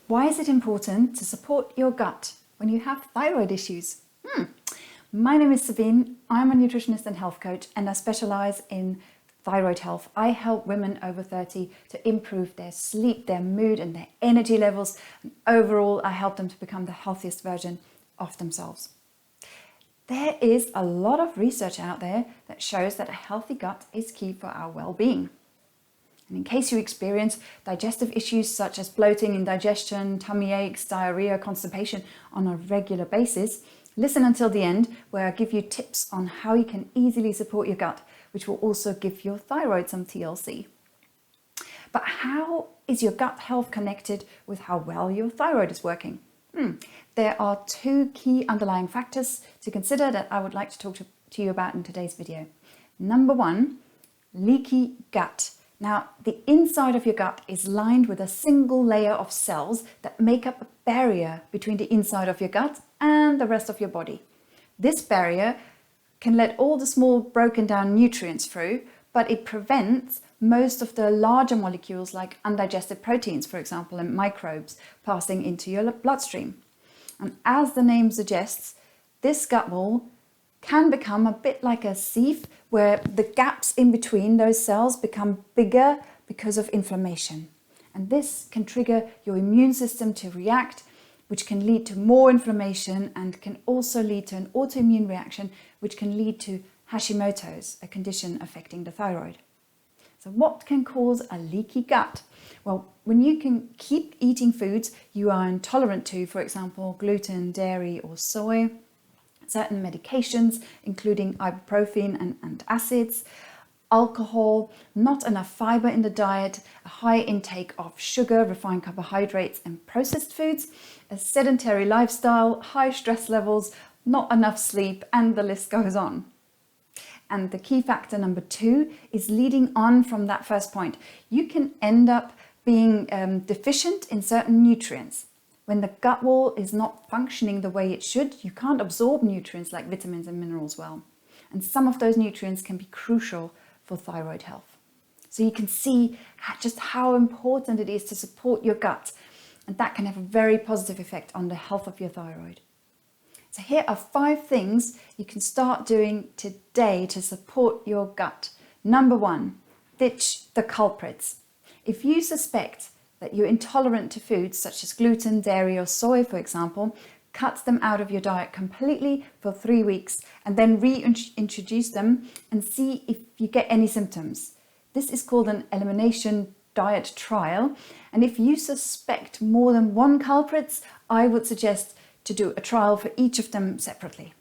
Why is it important to support your gut when you have thyroid issues? My name is Sabine. I'm a nutritionist and health coach, and I specialize in thyroid health. I help women over 30 to improve their sleep, their mood, and their energy levels. And overall, I help them to become the healthiest version of themselves. There is a lot of research out there that shows that a healthy gut is key for our well-being. And in case you experience digestive issues such as bloating, indigestion, tummy aches, diarrhea, constipation on a regular basis, listen until the end, where I give you tips on how you can easily support your gut, which will also give your thyroid some TLC. But how is your gut health connected with how well your thyroid is working? There are two key underlying factors to consider that I would like to talk to you about in today's video. Number one, leaky gut. Now, the inside of your gut is lined with a single layer of cells that make up a barrier between the inside of your gut and the rest of your body. This barrier can let all the small broken down nutrients through, but it prevents most of the larger molecules like undigested proteins, for example, and microbes passing into your bloodstream. And as the name suggests, this gut wall can become a bit like a sieve where the gaps in between those cells become bigger because of inflammation. And this can trigger your immune system to react, which can lead to more inflammation and can also lead to an autoimmune reaction, which can lead to Hashimoto's, a condition affecting the thyroid. So what can cause a leaky gut? Well, when you can keep eating foods you are intolerant to, for example, gluten, dairy or soy, certain medications, including ibuprofen and acids, alcohol, not enough fiber in the diet, a high intake of sugar, refined carbohydrates and processed foods, a sedentary lifestyle, high stress levels, not enough sleep, and the list goes on. And the key factor number two is leading on from that first point. You can end up being deficient in certain nutrients. When the gut wall is not functioning the way it should, you can't absorb nutrients like vitamins and minerals well. And some of those nutrients can be crucial for thyroid health. So you can see just how important it is to support your gut. And that can have a very positive effect on the health of your thyroid. So here are 5 things you can start doing today to support your gut. Number 1, ditch the culprits. If you suspect that you're intolerant to foods such as gluten, dairy or soy, for example, cut them out of your diet completely for 3 weeks and then reintroduce them and see if you get any symptoms. This is called an elimination diet trial. And if you suspect more than one culprits, I would suggest to do a trial for each of them separately.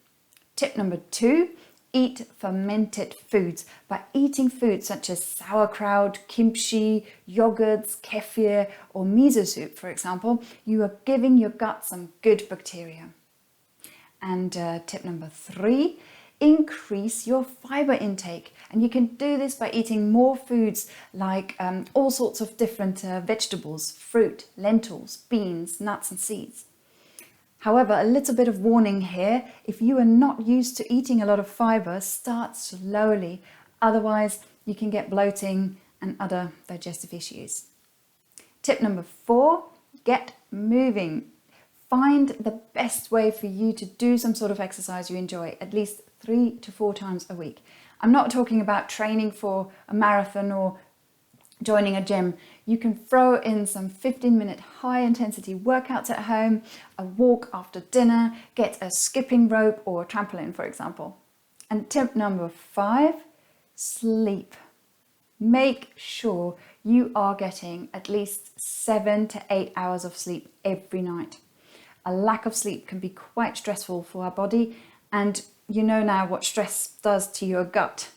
Tip number 2, eat fermented foods. By eating foods such as sauerkraut, kimchi, yogurts, kefir or miso soup, for example, you are giving your gut some good bacteria. And tip number 3, increase your fiber intake. And you can do this by eating more foods like all sorts of different vegetables, fruit, lentils, beans, nuts and seeds. However, a little bit of warning here, if you are not used to eating a lot of fiber, start slowly. Otherwise, you can get bloating and other digestive issues. Tip number 4, get moving. Find the best way for you to do some sort of exercise you enjoy, at least 3 to 4 times a week. I'm not talking about training for a marathon or joining a gym. You can throw in some 15-minute high-intensity workouts at home, a walk after dinner, get a skipping rope or a trampoline, for example. And tip number 5, sleep. Make sure you are getting at least 7 to 8 hours of sleep every night. A lack of sleep can be quite stressful for our body, and you know now what stress does to your gut.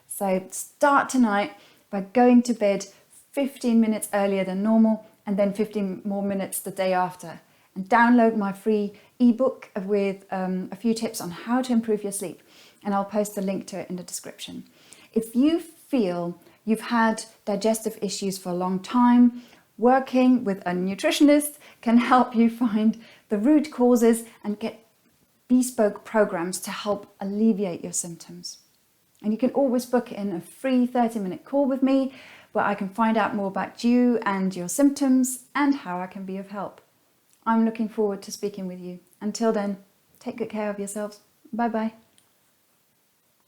So start tonight by going to bed 15 minutes earlier than normal and then 15 more minutes the day after. And download my free ebook with a few tips on how to improve your sleep. And I'll post a link to it in the description. If you feel you've had digestive issues for a long time, working with a nutritionist can help you find the root causes and get bespoke programs to help alleviate your symptoms. And you can always book in a free 30-minute call with me where I can find out more about you and your symptoms and how I can be of help. I'm looking forward to speaking with you. Until then, take good care of yourselves. Bye bye.